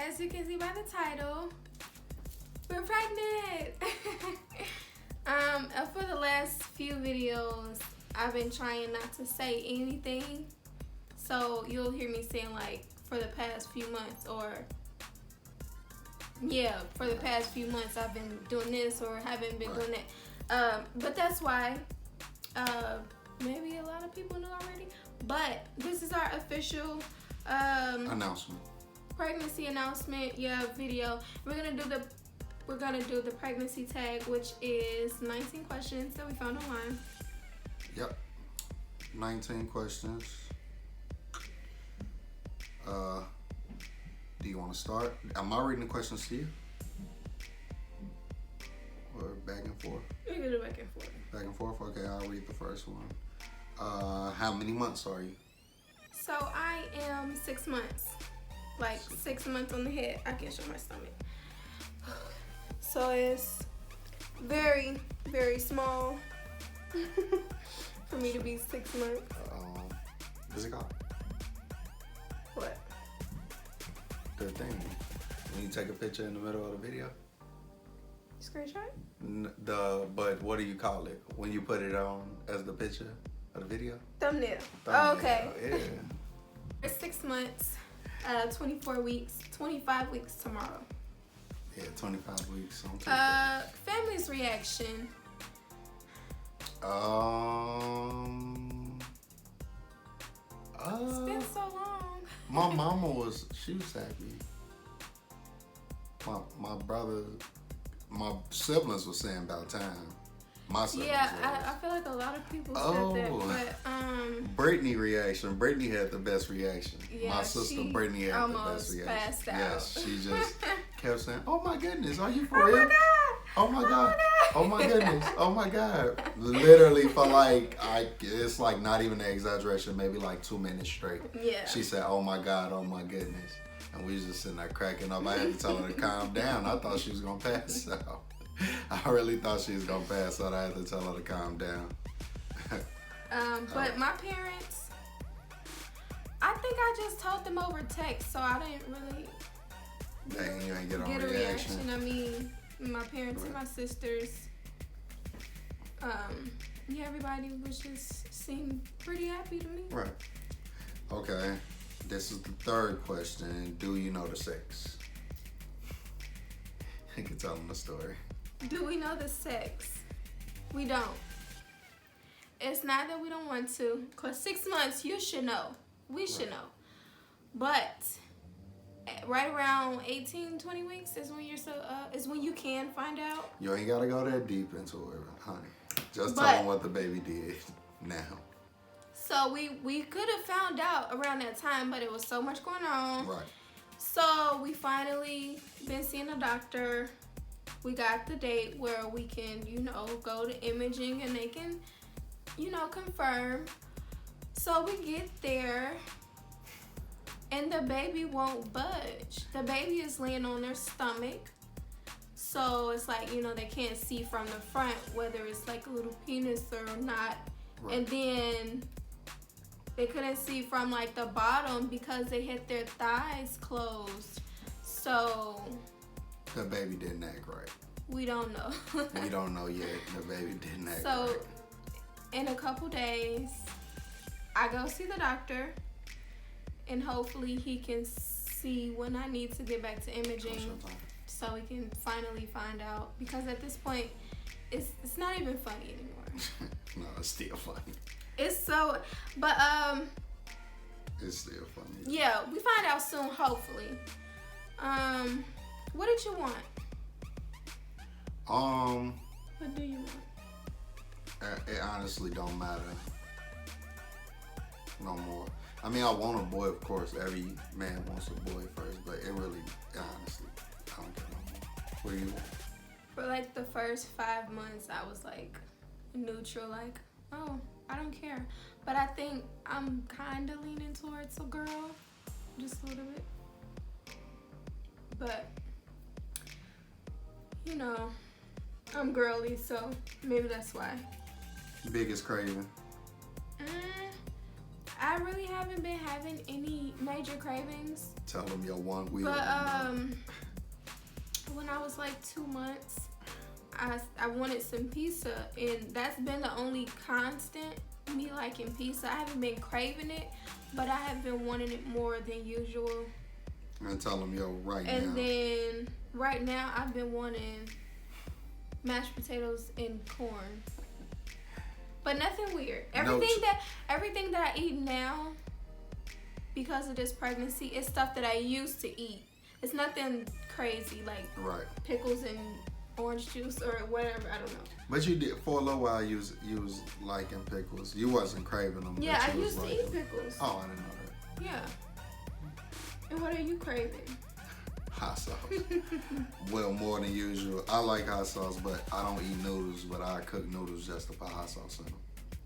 as you can see by the title, we're pregnant. For the last few videos, I've been trying not to say anything. So you'll hear me saying like for the past few months or for the past few months I've been doing this or haven't been doing that. But that's why maybe a lot of people know already. But this is our official announcement. Pregnancy announcement, video. We're gonna do the pregnancy tag, which is 19 questions that we found online. Yep. 19 questions. Do you want to start? Am I reading the questions to you? Or back and forth? We can do back and forth. Back and forth? Okay, I'll read the first one. How many months are you? So I am 6 months. Like 6 months on the head. I can't show my stomach. So it's very, very small for me to be 6 months. What's it called? What? The thing. When you take a picture in the middle of the video. Screenshot? But what do you call it? When you put it on as the picture of the video? Thumbnail. Thumbnail. Oh, okay. Yeah. It's 6 months, 24 weeks, 25 weeks tomorrow. Yeah, 25 weeks. Family's reaction. It's been so long. My mama she was happy. My brother, my siblings were saying about time. My siblings I feel like a lot of people said that, but Brittany reaction. Brittany had the best reaction. Yeah, my sister Brittany had the best reaction. Passed out. Yes, she just kept saying, "Oh my goodness, are you for real? My God. Oh my God! Oh my goodness! Oh my God!" Literally for it's like not even an exaggeration, maybe like 2 minutes straight. Yeah. She said, "Oh my God! Oh my goodness!" And we was just sitting there cracking up. I had to tell her to calm down. I thought she was gonna pass out. I really thought she was gonna pass out. I had to tell her to calm down. But my parents, I think I just told them over text, so I didn't really You ain't get a a reaction. I mean, my parents and my sisters, everybody seemed pretty happy to me. Right. Okay. This is the third question. Do you know the sex? You can tell them the story. Do we know the sex? We don't. It's not that we don't want to, because 6 months, you should know. We should know. But right around 18, 20 weeks is when you can find out. You ain't gotta go that deep into it, honey. Just tell them what the baby did now. So we could have found out around that time, but it was so much going on. Right. So we finally been seeing a doctor. We got the date where we can, go to imaging and they can, confirm. So we get there and the baby won't budge. The baby is laying on their stomach. So it's like, they can't see from the front whether it's like a little penis or not. Right. And then they couldn't see from like the bottom because they had their thighs closed. So the baby didn't act right. We don't know. We don't know yet. The baby didn't act right. So in a couple days, I go see the doctor and hopefully he can see when I need to get back to imaging so we can finally find out, because at this point it's not even funny anymore. No, it's still funny. It's still funny. Yeah, we find out soon, hopefully. What did you want? What do you want? It honestly don't matter no more. I mean, I want a boy, of course. Every man wants a boy first, but honestly, I don't care no more. What do you want? For like the first 5 months, I was like neutral, like, oh, I don't care. But I think I'm kind of leaning towards a girl, just a little bit. But, I'm girly, so maybe that's why. Biggest craving? I really haven't been having any major cravings. Tell them your one wheel. But when I was like 2 months, I wanted some pizza, and that's been the only constant, me liking pizza. I haven't been craving it, but I have been wanting it more than usual. And tell them right now. And then right now I've been wanting mashed potatoes and corn. But nothing weird. Everything that I eat now, because of this pregnancy, is stuff that I used to eat. It's nothing crazy like pickles and orange juice or whatever. I don't know. But you did for a little while. You was liking pickles. You wasn't craving them. Yeah, I used to eat pickles. Oh, I didn't know that. Yeah. And what are you craving? Hot sauce. Well, more than usual. I like hot sauce, but I don't eat noodles. But I cook noodles just to put hot sauce in them.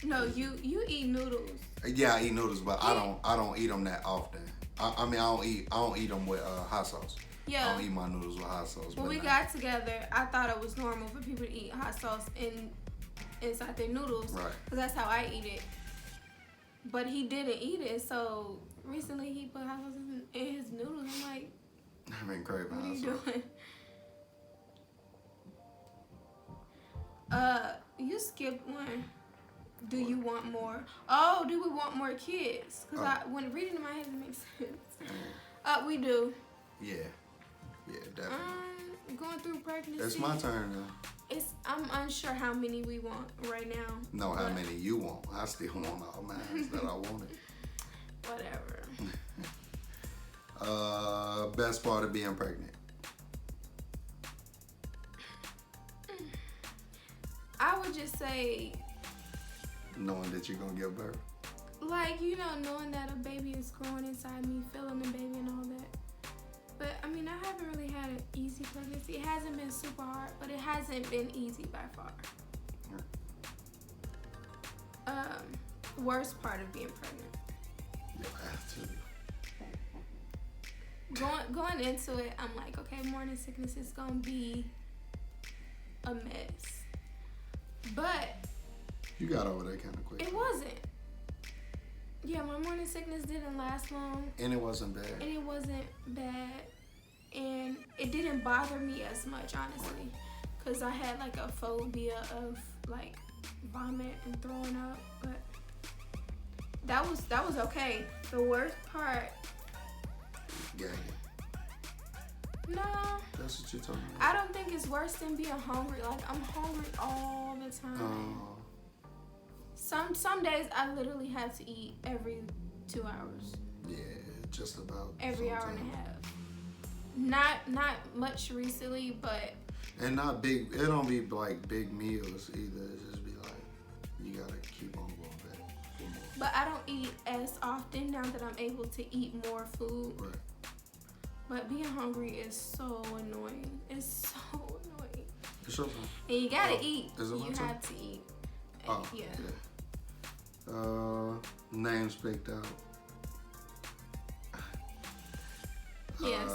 No, you eat noodles. Yeah, I eat noodles, but I don't eat them that often. I mean, I don't eat them with hot sauce. Yeah. I don't eat my noodles with hot sauce. When we got together, I thought it was normal for people to eat hot sauce inside their noodles. Right. Because that's how I eat it. But he didn't eat it, so recently he put hot sauce in his noodles. I'm like, I've been craving what hot are you sauce. doing? You skipped one. Do you want more? Oh, do we want more kids? Because when reading in my head, it makes sense. We do. Yeah. Yeah, definitely. Going through pregnancy. It's my turn now. I'm unsure how many we want right now. No, how many you want. I still want all mine that I wanted. Whatever. Best part of being pregnant. I would just say, knowing that you're gonna give birth. Like, knowing that a baby is growing inside me, feeling the baby and all that. But I mean, I haven't really had an easy pregnancy. It hasn't been super hard, but it hasn't been easy by far. Worst part of being pregnant. You have to. Going into it, I'm like, okay, morning sickness is gonna be a mess. But you got over that kind of quick. It wasn't. Yeah, my morning sickness didn't last long. And it wasn't bad. And it didn't bother me as much, honestly. Because I had like a phobia of like vomit and throwing up. But that was okay. The worst part. Gagging. No. That's what you're talking about. I don't think it's worse than being hungry. Like, I'm hungry all the time. Some days I literally have to eat every 2 hours. Yeah, just about. Every hour and a half. Not much recently, but. And not big. It don't be like big meals either. It just be like you gotta keep on going back for more. But I don't eat as often now that I'm able to eat more food. Right. But being hungry is so annoying. It's so annoying. It's your turn. And you gotta eat. Is it my you turn? have to eat. Oh, yeah. Names picked out. Yes.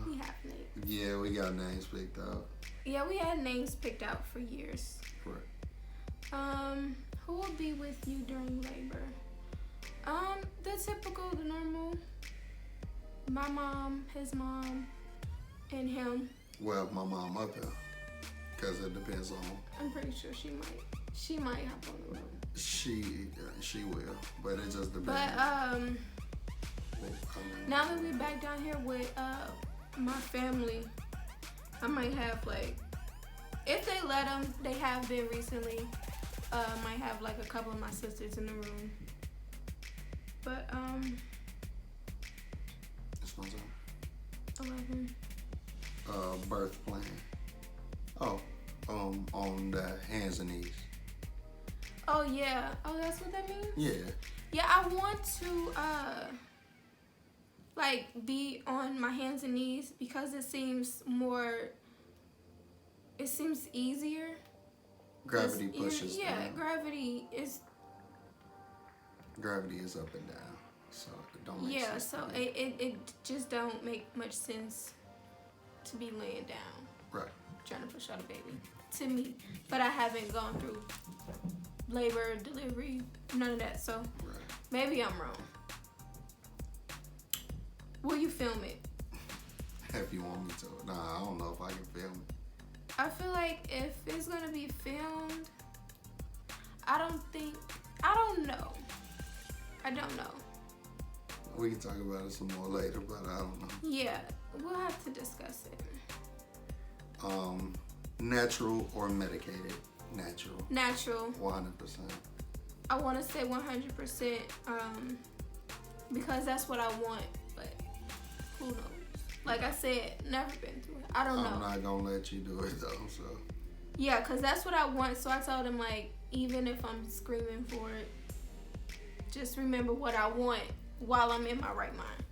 We have names. Yeah, we got names picked out. Yeah, we had names picked out for years. Right. Who will be with you during labor? The typical, the normal. My mom, his mom, and him. Well, my mom up here, cause it depends on. I'm pretty sure she might hop on the road. She will, but it just depends. But now that we're back down here with my family, I might have like, if they let them, they have been recently. Might have like a couple of my sisters in the room. But It's my turn. 11. Birth plan. Oh, on the hands and knees. Oh yeah. Oh, that's what that means? Yeah. Yeah, I want to like be on my hands and knees because it seems easier. Gravity pushes. Yeah, down. gravity is up and down, so it don't make sense. So it just don't make much sense to be laying down. Right. Trying to push out a baby to me, but I haven't gone through labor, delivery, none of that. So Maybe I'm wrong. Will you film it? If you want me to. Nah, I don't know if I can film it. I feel like if it's gonna be filmed, I don't know. I don't know. We can talk about it some more later, but I don't know. Yeah, we'll have to discuss it. Natural or medicated? Natural. Natural. 100%. I want to say 100%, because that's what I want, but who knows? Like I said, never been through it. I don't know. I'm not gonna let you do it though, so. Yeah, because that's what I want. So I told him, like, even if I'm screaming for it, just remember what I want while I'm in my right mind.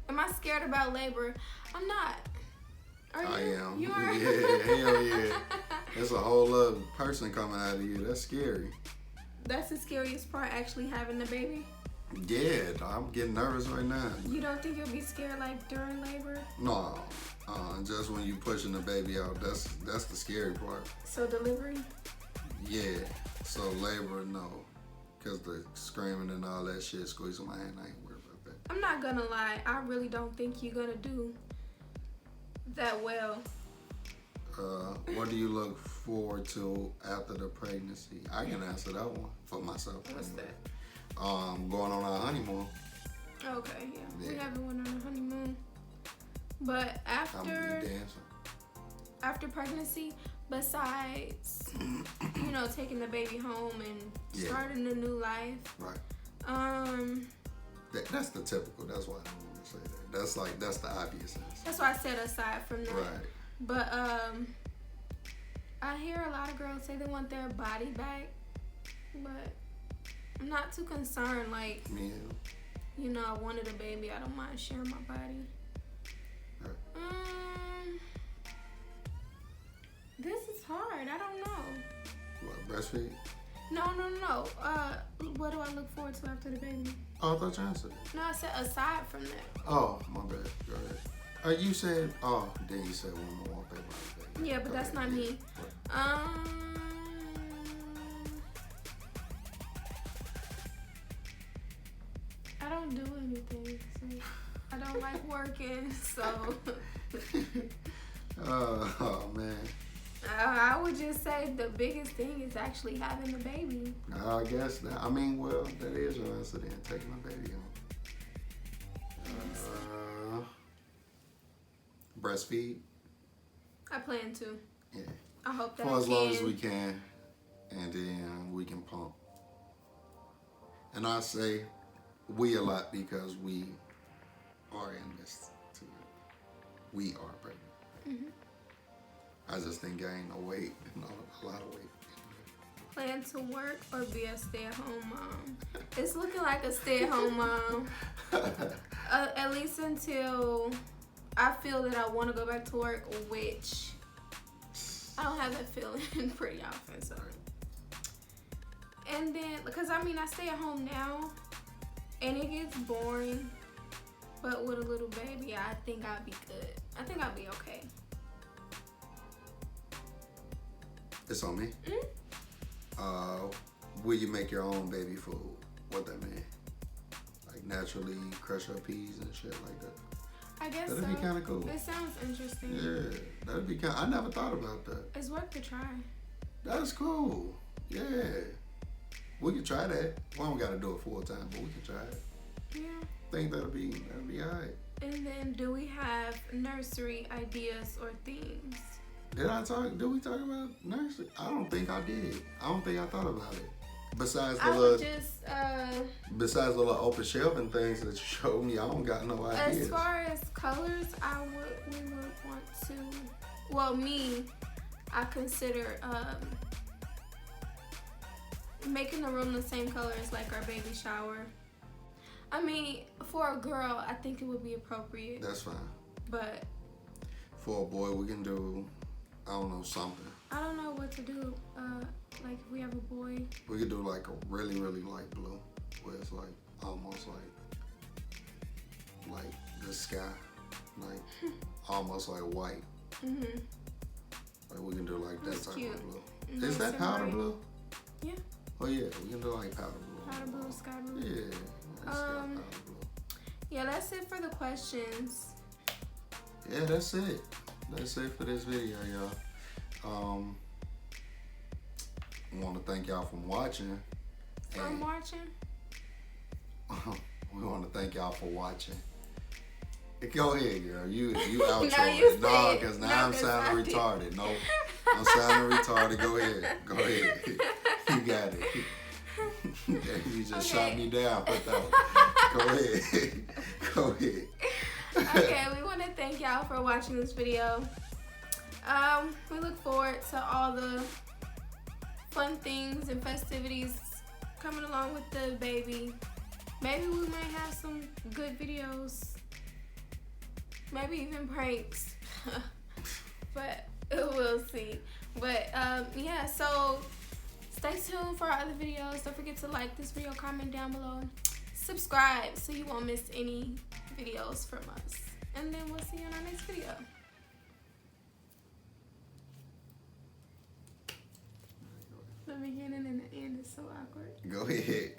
Am I scared about labor? I'm not. Are you? I am. You are? Yeah, hell yeah. There's a whole other person coming out of you. That's scary. That's the scariest part, actually having the baby? Yeah, I'm getting nervous right now. You don't think you'll be scared, like, during labor? No. Just when you pushing the baby out, that's the scary part. So delivery? Yeah. So labor, no. Because the screaming and all that shit squeezing my hand, I ain't worried about that. I'm not gonna lie. I really don't think you're gonna do that well. What do you look forward to after the pregnancy? I can answer that one for myself. What's anyway. that? Going on our honeymoon. Okay, yeah. We Yeah. haven't went on a honeymoon. But I'm gonna be dancing. after pregnancy, besides, you know, taking the baby home and Yeah. starting a new life. Right. That's the typical. That's why I don't want to say that. That's the obvious answer. That's why I said aside from that. Right. But I hear a lot of girls say they want their body back, but I'm not too concerned. Like, Yeah. you know, I wanted a baby. I don't mind sharing my body. Right. This is hard. I don't know. What, breastfeed? No. What do I look forward to after the baby? Oh, I thought you answered it. No, I said aside from that. Oh, my bad. Go ahead. You said, then you said women want their body back. Yeah, but that's not me. I don't do anything. So I don't like working, so. Oh, man. I would just say the biggest thing is actually having the baby. I guess that. I mean, well, that is your answer then. Taking my baby home. Breastfeed. I plan to. Yeah. I hope that For I as can. long as we can, and then we can pump. And I say we a lot because we are in this too. We are pregnant. Mm-hmm. I just think gain a weight, a lot of weight. Plan to work or be a stay-at-home mom. It's looking like a stay-at-home mom. At least until I feel that I want to go back to work, which I don't have that feeling pretty often. So, and then because I stay at home now, and it gets boring. But with a little baby, I think I'll be good. I think I'll be okay. It's on me. Mm-hmm. Will you make your own baby food? What that mean? Like naturally crush up peas and shit like that. I guess That'd be kind of cool. It sounds interesting. Yeah, that'd be kind. I never thought about that. It's worth a try. That's cool. Yeah, we can try that. We don't gotta do it full time, but we can try it. Yeah. I think that'll be alright. And then, do we have nursery ideas or themes? Did we talk about nursery? I don't think I did. I don't think I thought about it. Besides the besides the little open shelving things that you showed me, I don't got no ideas. As far as colors, we would want to. Well, I consider making the room the same color as like our baby shower. For a girl, I think it would be appropriate. That's fine. But for a boy, we can do, I don't know, something. I don't know what to do. Like if we have a boy, we could do like a really, really light blue, where it's like almost like the sky, like almost like white. Mhm. Like we can do like that That's type cute. of blue. Nice Is that and powder bright. blue? Yeah. Oh yeah, we can do like powder blue. Powder blue, sky blue. Yeah, Yeah, that's it for the questions. Yeah, that's it. That's it for this video, y'all. I want to thank y'all for watching. From watching? We want to thank y'all for watching. Go ahead, girl. You outro No, you it. No, because now I'm sounding retarded. No, I'm sounding retarded. Go ahead. Go ahead. You got it. You just shot me down with that one. Go ahead. Go ahead. Okay, we want to thank y'all for watching this video. We look forward to all the fun things and festivities coming along with the baby. Maybe we might have some good videos. Maybe even pranks. But we'll see. But yeah, so stay tuned for our other videos. Don't forget to like this video, comment down below, subscribe so you won't miss any videos from us. And then we'll see you in our next video. The beginning and the end is so awkward. Go ahead.